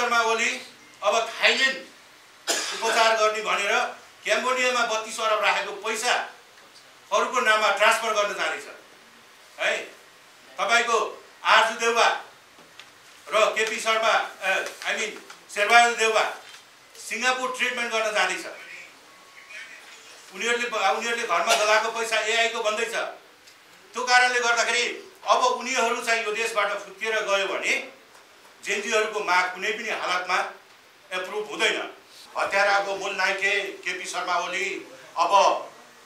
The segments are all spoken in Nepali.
शर्मा ओली अब थाइल्यान्ड उपचार गर्ने भनेर क्याम्बोडियामा 32 अरब राखेको पैसा अरूको नाममा ट्रान्सफर गर्न जानेछ है। तपाईको आरजु देउवा र केपी शर्मा शेरबहादुर देउवा सिङ्गापुर ट्रिटमेन्ट गर्न जानेछ। उनीहरूले घरमा लगाएको पैसा एआईको बन्दैछ। त्यो कारणले गर्दाखेरि अब उनीहरू चाहिँ यो देशबाट फुत्किएर गयो भने जेनजीहरूको माग कुनै पनि हालतमा एप्रुभ हुँदैन। हत्याराको मूल नायके केपी शर्मा ओली अब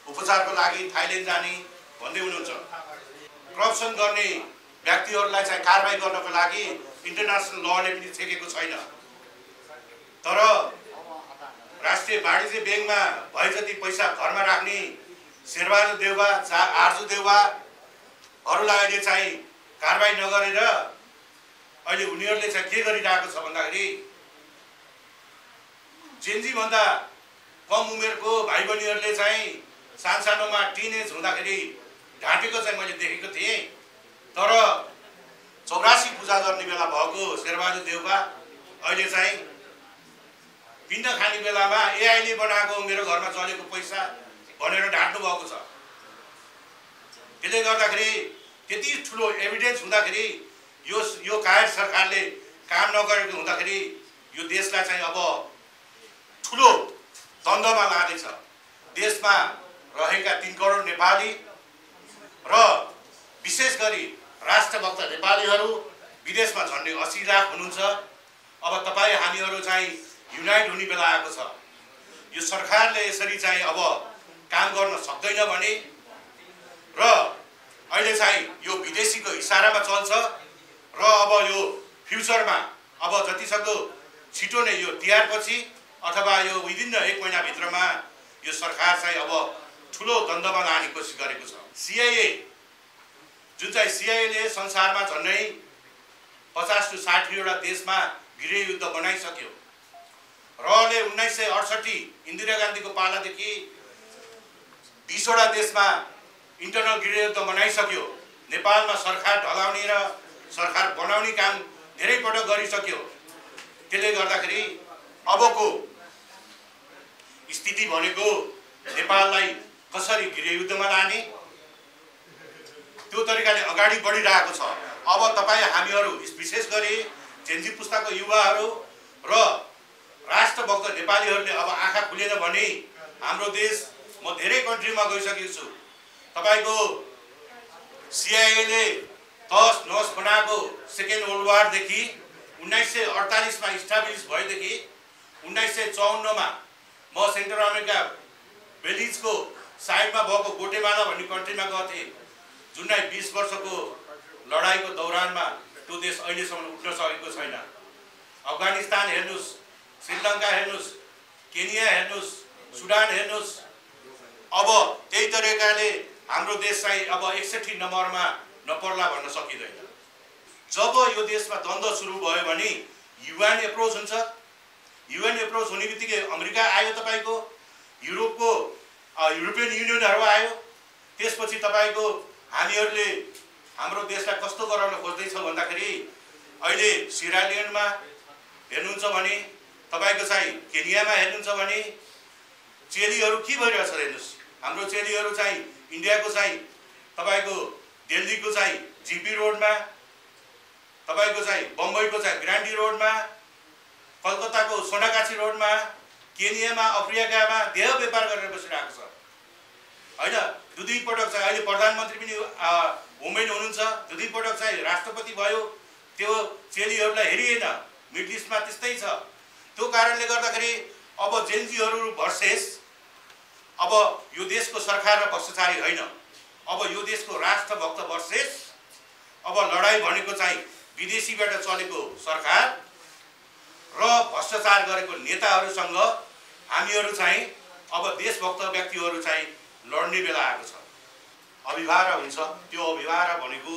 उपचारको लागि थाइल्यान्ड जाने भन्दै हुनुहुन्छ। करप्सन गर्ने व्यक्तिहरूलाई चाहिँ कारबाही गर्नको लागि इन्टरनेसनल लले पनि छेकेको छैन। तर राष्ट्रिय वाणिज्य ब्याङ्कमा भए जति पैसा घरमा राख्ने शेरबहादुर देउवा आरजु देउवाहरूलाई अहिले चाहिँ कारबाही नगरेर अहिले उनीहरूले चाहिँ के गरिरहेको छ भन्दाखेरि जेनजी भन्दा कम उमेरको भाइ बहिनीहरूले चाहिँ सानसानोमा टिनेज हुँदाखेरि ढाँटेको चाहिँ मैले देखेको थिएँ। तर 84 पूजा गर्ने बेला भएको शेरबहादुर देउवा अहिले चाहिँ पिण्ड खाने बेलामा एआईले बनाएको मेरो घरमा चलेको पैसा भनेर ढाँट्नु भएको छ। त्यसले गर्दाखेरि त्यति ठुलो एभिडेन्स हुँदाखेरि यो कायर सरकारले काम नगरेको हुँदाखेरि यो देशलाई चाहिँ अब ठुलो द्वन्द्वमा लाँदैछ। देशमा रहेका 3 करोड नेपाली र विशेष गरी राष्ट्रभक्त नेपालीहरू विदेशमा झन्डै 80 लाख हुनुहुन्छ। अब तपाईँ हामीहरू चाहिँ युनाइट हुने बेला आएको छ। यो सरकारले यसरी चाहिँ अब काम गर्न सक्दैन भने र अहिले चाहिँ यो विदेशीको इसारामा चल्छ र अब यो फ्युचरमा अब जतिसक्दो छिटो नै यो तिहारपछि अथवा यो विदिन 1 महिनाभित्रमा यो सरकार चाहिँ अब ठुलो द्वन्द्वमा लाने कोसिस गरेको छ। सीआईए जुन चाहिँ सीआईएले संसारमा झन्डै 50 to 60 वटा देशमा गृह युद्ध बनाइसक्यो। रले 1968 इन्दिरा गान्धीको पालादेखि 20 वटा देशमा इन्टरनल गृह युद्ध बनाइसक्यो। नेपालमा सरकार ढलाउने र सरकार बनाउने काम धेरै पटक गरिसक्यो। त्यसले गर्दाखेरि अबको स्थिति भनेको नेपाललाई कसरी गृह युद्धमा लाने त्यो तरिकाले अगाडि बढिरहेको छ। अब तपाईँ हामीहरू विशेष गरी जेनजी पुस्ताको युवाहरू र राष्ट्रभक्त नेपालीहरूले अब आँखा खुलेन भने हाम्रो देश म धेरै कन्ट्रीमा गइसकेको छु। तपाईको सीआईएले तहस नहस बनाएको सेकेन्ड वर्ल्ड वारदेखि 1948 मा इस्टाब्लिस भएदेखि 1954 मा म सेन्ट्रल अमेरिका बेलिजको साइडमा भएको गोटेमाला भन्ने कन्ट्रीमा गएको थिएँ। जुन 20 वर्षको लडाईको दौरानमा त्यो देश अहिलेसम्म उठ्न सकेको छैन। अफगानिस्तान हेर्नुस्, श्रीलङ्का हेर्नुस्, केनिया हेर्नुस्, सुडान हेर्नुस्। अब त्यही तरिकाले हाम्रो देश चाहिँ अब 61 नम्बरमा नपर्ला भन्न सकिँदैन। जब यो देशमा द्वन्द्व सुरु भयो भने युएन एप्रोच हुन्छ। युएन एप्रोच हुने बित्तिकै अमेरिका आयो, तपाईको युरोपको युरोपियन युनियनहरू आयो। त्यसपछि तपाईको हामीहरूले हाम्रो देशलाई कस्तो गराउन खोज्दैछौँ भन्दाखेरि अहिले सिरालियनमा हेर्नुहुन्छ भने तपाईको चाहिँ केनियामा हेर्नुहुन्छ भने चेलीहरू के भइरहेछ हेर्नुस्। हाम्रो चेलीहरू चाहिँ इन्डियाको चाहिँ तपाईको दिल्लीको चाहिँ जीपी रोडमा, तपाईको चाहिँ बम्बईको चाहिँ ग्रान्डी रोडमा, कलकत्ताको सोनाकाछी रोडमा, केनियामा अफ्रिकामा देह व्यापार गरेर बसिरहेको छ हैन। दुई पटक चाहिँ अहिले प्रधानमन्त्री पनि वुमेन हुनुहुन्छ, दुई पटक चाहिँ राष्ट्रपति भयो। त्यो चेलीहरूलाई हेरिएन। मिडल इस्टमा त्यस्तै छ। त्यो कारणले गर्दाखेरि अब जेनजीहरू भर्सेस अब यो देशको सरकार र भ्रष्टाचारी होइन, अब यो देशको राष्ट्रभक्त भर्सेस अब लडाई भनेको चाहिँ विदेशीबाट चलेको सरकार र भ्रष्टाचार गरेको नेताहरूसँग हामीहरू चाहिँ अब देशभक्त व्यक्तिहरू चाहिँ लड्ने बेला आएको छ। अभिभार हुन्छ। त्यो अभिभार भनेको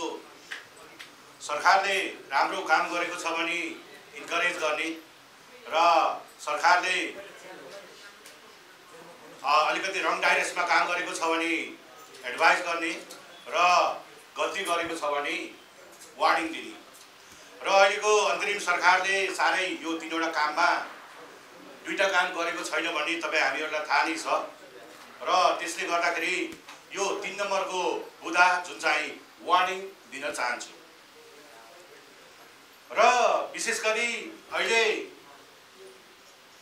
सरकारले राम्रो काम गरेको छ भने इन्करेज गर्ने र सरकारले अलिकति रङ डाइरेक्सनमा काम गरेको छ भने एडभाइस गर्ने र गल्ती गरेको छ भने वार्निङ दिने। र अहिलेको अन्तरिम सरकारले साह्रै यो तीनवटा काममा दुईटा काम गरेको छैन भन्ने तपाईँ हामीहरूलाई थाहा नै छ र त्यसले गर्दाखेरि यो 3 नम्बरको बुदा जुन चाहिँ वार्निङ दिन चाहन्छु र विशेष गरी अहिले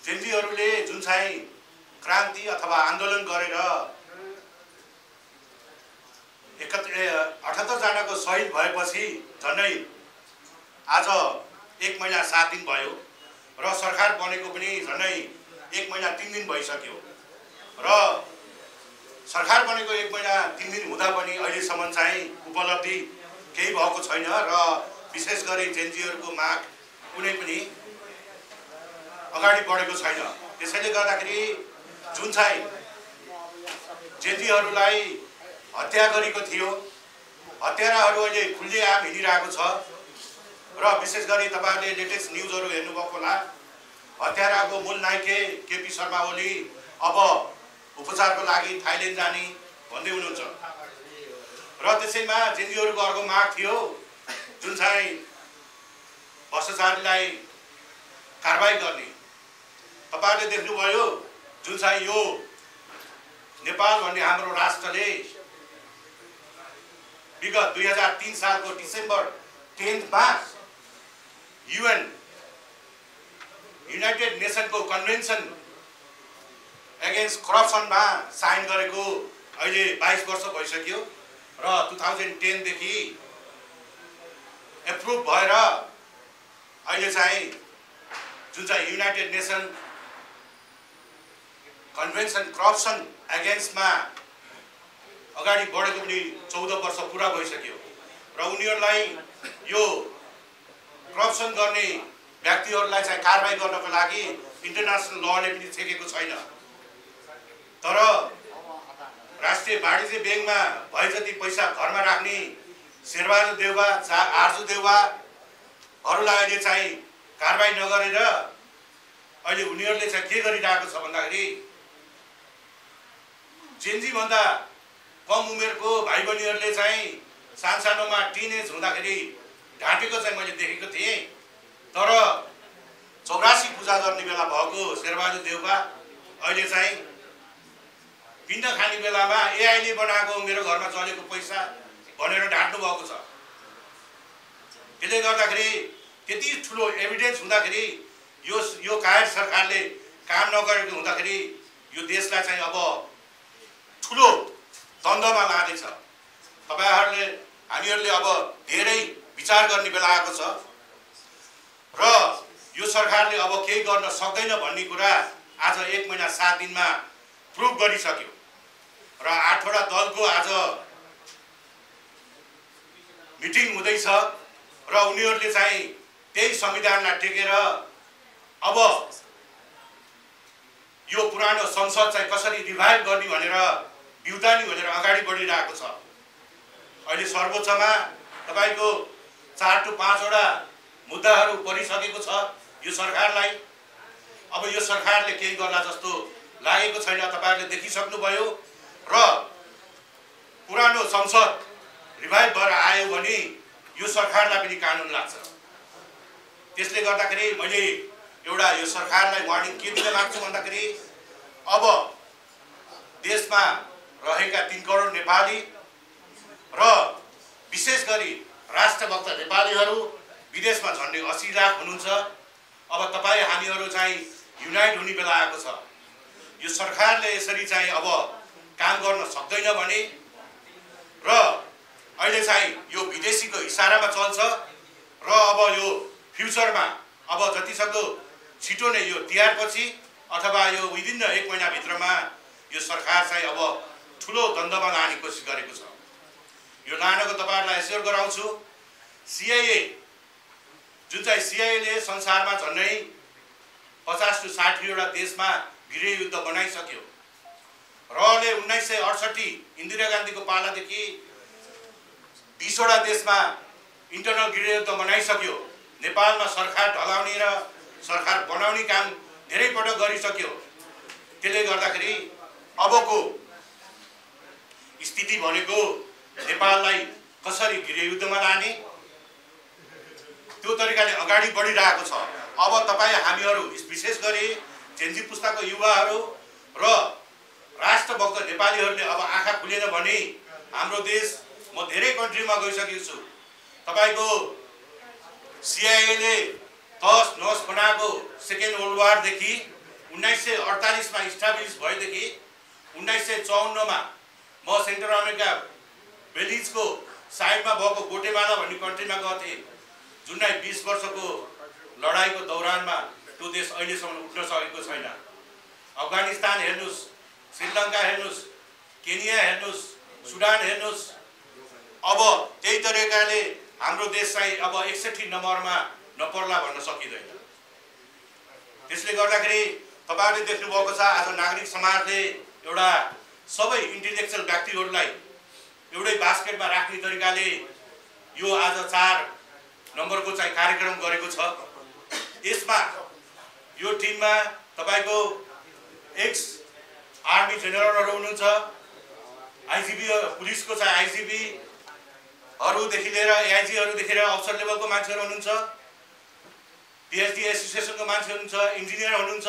जेनजीहरूले जुन चाहिँ क्रान्ति अथवा आन्दोलन गरेर 78 जनाको शहीद भएपछि झन्डै आज 1 महिना 7 दिन भयो र सरकार बनेको पनि झन्डै 1 महिना 3 दिन भइसक्यो र सरकार बनेको 1 महिना 3 दिन हुँदा पनि अहिलेसम्म चाहिँ उपलब्धि केही भएको छैन र विशेष गरी जेनजीहरूको माग कुनै पनि अगाडि बढेको छैन। त्यसैले गर्दाखेरि जुन चाहिँ जेनजीहरूलाई हत्या गरेको थियो हत्याराहरू अहिले खुल्लेआम हिँडिरहेको छ र विशेष गरी तपाईहरुले लेटेस्ट न्यूजहरू हेर्नुभएको होला हत्याराको मूल नायके केपी शर्मा ओली अब उपचारको लागि थाइल्यान्ड जाने भन्दै हुनुहुन्छ र त्यसैमा जेनजीहरूको अर्को माग थियो जुन चाहिँ भ्रष्टाचारीलाई कारबाही गर्ने तपाईहरुले देख्नुभयो जुन चाहिँ यो नेपाल भन्ने हाम्रो राष्ट्रले विगत 2003 सालको डिसेम्बर 10 मा युनाइटेड नेसनको कन्भेन्सन एगेन्स्ट करप्सनमा साइन गरेको अहिले 22 वर्ष भइसक्यो र 2010 देखि एप्रुभ भएर अहिले चाहिँ जुन चाहिँ युनाइटेड नेसन कन्भेन्सन करप्सन एगेन्स्टमा अगाडि बढेको पनि 14 वर्ष पुरा भइसक्यो र उनीहरूलाई यो करप्सन गर्ने व्यक्तिहरूलाई चाहिँ कारबाही गर्नको लागि इन्टरनेसनल लले पनि छेकेको छैन तर राष्ट्रिय वाणिज्य बैंकमा भए जति पैसा घरमा राख्ने शेरबहादुर देउवा आर्जु देउवाहरूलाई अहिले चाहिँ कारबाही नगरेर अहिले उनीहरूले चाहिँ के गरिरहेको छ भन्दाखेरि जेनजी भन्दा कम उमेरको भाइ बहिनीहरूले चाहिँ सानसानोमा टिनेज हुँदाखेरि ढाँटेको चाहिँ मैले देखेको थिएँ तर 84 पूजा गर्ने बेला भएको शेरबहादुर देउवा अहिले चाहिँ पिण्ड खाने बेलामा एआईले बनाएको मेरो घरमा चलेको पैसा भनेर ढाँट्नु भएको छ। त्यसले गर्दाखेरि त्यति ठुलो एभिडेन्स हुँदाखेरि यो कायर सरकारले काम नगरेको हुँदाखेरि यो देशलाई चाहिँ अब ठुलो द्वन्द्वमा लाँदैछ। तपाईहरुले हामीहरूले अब धेरै विचार गर्ने बेला आएको छ र यो सरकारले अब केही गर्न सक्दैन भन्ने कुरा आज 1 महिना 7 दिनमा प्रुभ गरिसक्यो र 8 वटा दलको आज मिटिङ हुँदैछ र उनीहरूले चाहिँ त्यही संविधानलाई टेकेर अब यो पुरानो संसद चाहिँ कसरी रिभाइभ गर्ने भनेर बिउतानी भनेर अगाडि बढिरहेको छ। अहिले सर्वोच्चमा तपाईको 4 to 5 वटा मुद्दाहरू परिसकेको छ यो सरकारलाई। अब यो सरकारले केही गर्ला जस्तो लागेको छैन तपाईहरुले देखिसक्नुभयो र पुरानो संसद रिभाइभ भएर आयो भने यो सरकारलाई पनि कानुन लाग्छ। त्यसले गर्दाखेरि मैले एउटा यो सरकारलाई वार्निङ के दिन लाग्छु भन्दाखेरि अब देशमा रहेका 3 करोड नेपाली र विशेष गरी राष्ट्रभक्त नेपालीहरू विदेशमा झन्डै 80 लाख हुनुहुन्छ। अब तपाई हामीहरू चाहिँ युनाइट हुने बेला आएको छ। यो सरकारले यसरी चाहिँ अब काम गर्न सक्दैन भने र अहिले चाहिँ यो विदेशीको इशारामा चल्छ र अब यो फ्युचरमा अब जतिसक्दो छिटो नै यो तिहार पछि अथवा यो विदिन 1 महिना भित्रमा यो सरकार चाहिँ अब ठुलो द्वन्द्वमा लाने कोसिस गरेको छ। यो लानको तपाईहरुलाई एस्योर गराउँछु सीआईए जुन चाहिँ सीआईएले संसारमा झन्डै 50 to 60 वटा देशमा गृह युद्ध बनाइसक्यो रले 1968 इन्दिरा गान्धीको पालादेखि 20 वटा देशमा इन्टरनल गृह युद्ध बनाइसक्यो। नेपालमा सरकार ढलाउने र सरकार बनाउने काम धेरै पटक गरिसक्यो। त्यसले गर्दाखेरि अबको स्थिति भनेको नेपाललाई कसरी गृह युद्धमा लाने त्यो तरिकाले अगाडि बढिरहेको छ। अब तपाईँ हामीहरू विशेष गरी जेन्जी पुस्ताको युवाहरू र राष्ट्रभक्त नेपालीहरूले अब आँखा खुलेन भने हाम्रो देश, म धेरै कन्ट्रीमा गइसकेको छु, तपाईँको सिआइएले तहस नहस बनाएको सेकेन्ड वर्ल्ड वारदेखि 1948 मा इस्टाब्लिस भएदेखि 1954 मा म सेन्ट्रल अमेरिका बेलिजको साइडमा भएको गोटेमाला भन्ने कन्ट्रीमा गएको थिएँ, जुन 20 वर्षको लडाईँको दौरानमा त्यो देश अहिलेसम्म उठ्न सकेको छैन। अफगानिस्तान हेर्नुस्, श्रीलङ्का हेर्नुस्, केनिया हेर्नुस्, सुडान हेर्नुस्। अब त्यही तरिकाले हाम्रो देश चाहिँ अब 61 नम्बरमा नपर्ला भन्न सकिँदैन। त्यसले गर्दाखेरि तपाईहरुले देख्नु भएको छ आज नागरिक समाजले एउटा सबै इन्टेलेक्चुअल व्यक्तिहरूलाई एउटै बास्केटमा राख्ने तरिकाले यो आज 4 नम्बरको चाहिँ कार्यक्रम गरेको छ। यसमा यो टिममा तपाईको एक्स आर्मी जेनरलहरु हुनुहुन्छ, आईजीबी पुलिसको चाहिँ आईजीबी हरूदेखि लिएर एआईजी हरूदेखि लिएर अफसर लेभलको मान्छेहरु हुनुहुन्छ, पीएचडी एसोसिएसनको मान्छे हुनुहुन्छ, इन्जिनियर हुनुहुन्छ,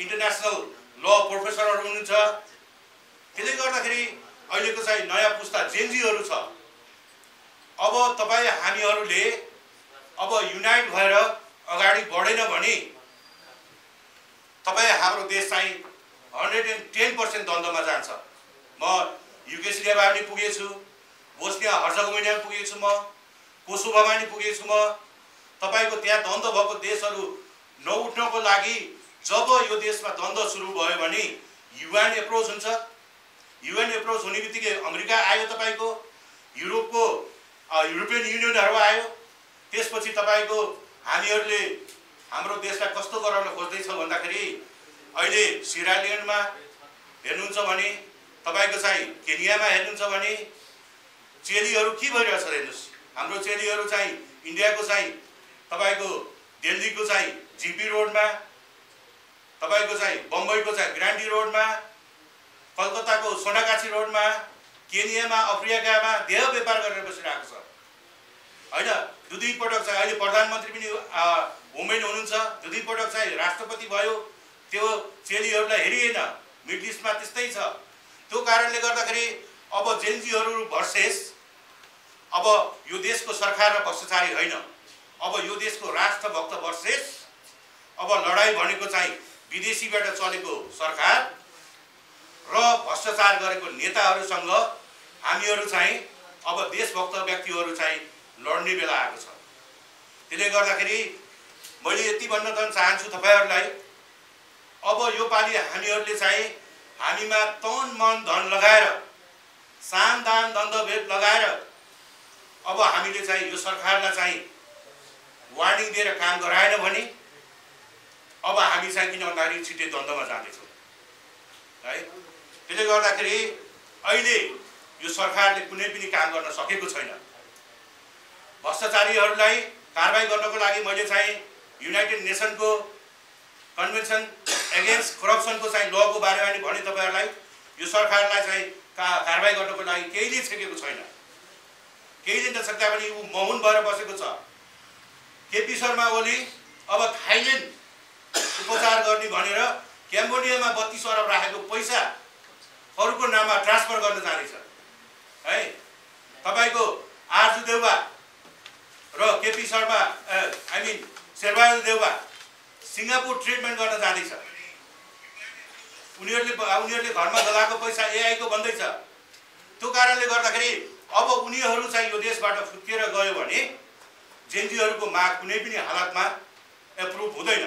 इन्टरनेशनल ल प्रोफेसरहरु हुनुहुन्छ। त्यसले गर्दाखेरि अहिलेको चाहिँ नयाँ पुस्ता जेनजीहरु छ। अब तपाई हामीहरुले अब युनाइट भएर अगाडि बढेन भने तपाई हाम्रो देश चाहिँ 110% द्वन्द्वमा जान्छ। म युगोस्लाभियामा पनि पुगेको छु, बोस्निया हर्जगोभिना पनि पुगेको छु, म कोसोभोमा पनि पुगेको छु। म तपाईको त्यहाँ द्वन्द्व भएको देशहरु नउठ्नको लागि जब यो देशमा द्वन्द्व सुरु भयो भने युएन एप्रोच हुन्छ। युएन एप्रोच हुने बित्तिकै अमेरिका आयो, तपाईको युरोपको युरोपियन युनियनहरु आयो। त्यसपछि तपाईको हामीहरुले हाम्रो देशलाई कस्तो गराउन खोज्दै छ भन्दाखेरि अहिले सिरालियनमा हेर्नुहुन्छ भने, तपाईको चाहिँ केनियामा हेर्नुहुन्छ भने चेलीहरु के भइरहेछ हेर्नुस्। हाम्रो चेलीहरु चाहिँ इन्डियाको चाहिँ तपाईको दिल्लीको चाहिँ जीपी रोडमा, तपाईको चाहिँ बम्बईको चाहिँ ग्रान्डी रोडमा, कलकत्ताको सोनाकाछी रोडमा, केनियामा अफ्रिकामा देह व्यापार गरेर बसिरहेको छ हैन। दुई पटक चाहिँ अहिले प्रधानमन्त्री पनि वुमेन हुनुहुन्छ, दुई पटक चाहिँ राष्ट्रपति भयो। त्यो चेलीहरुलाई हेरिएन, मिडल इस्टमा त्यस्तै छ। त्यो कारणले गर्दाखेरि अब जेनजीहरु भर्सेस अब यो देशको सरकार र भ्रष्टाचारी हैन, अब यो देशको राष्ट्रभक्त भर्सेस अब लडाई भनेको चाहिँ विदेशीबाट चलेको सरकार र भ्रष्टाचार गरेको नेताहरुसँग हामीहरु चाहिँ अब देशभक्त व्यक्तिहरु चाहिँ लड्ने बेला आएको छ। त्यसले गर्दाखेरि मैले यति भन्न चाहन्छु तपाईहरुलाई, अब यो पालि हामीहरुले चाहिँ हामीमा तन मन धन लगाएर साम दान दण्ड भेद लगाएर अब हामीले चाहिँ यो सरकारलाई चाहिँ वार्निङ दिएर काम गराएन भने अब हामी चाहिँ किन भन्दाखेरि छिट्टै द्वन्द्वमा जाँदैछौँ है। त्यसले गर्दाखेरि अहिले यो सरकारले कुनै पनि काम गर्न सकेको छैन। भ्रष्टाचारीहरूलाई कारबाही गर्नको लागि मैले चाहिँ युनाइटेड नेसनको कन्भेन्सन एगेन्स्ट करप्सनको चाहिँ लको बारेमा पनि भने तपाईहरुलाई। यो सरकारलाई चाहिँ कारबाही गर्नको लागि केहीले छेकेको छैन, केहीले नसक्दा पनि उ मौन भएर बसेको छ। केपी शर्मा ओली अब थाइल्यान्ड उपचार गर्ने भनेर क्याम्बोडियामा 32 अरब राखेको पैसा अरूको नाममा ट्रान्सफर गर्न जाँदैछ है। तपाईको आरजु देउवा र केपी शर्मा शेरबहादुर देउवा सिङ्गापुर ट्रिटमेन्ट गर्न जाँदैछ। उनीहरूले घरमा लगाएको पैसा एआई को बन्दैछ। त्यो कारणले गर्दाखेरि अब उनीहरू चाहिँ यो देशबाट फुत्केर गयो भने जेनजीहरुको माग कुनै पनि हालतमा एप्रुभ हुँदैन।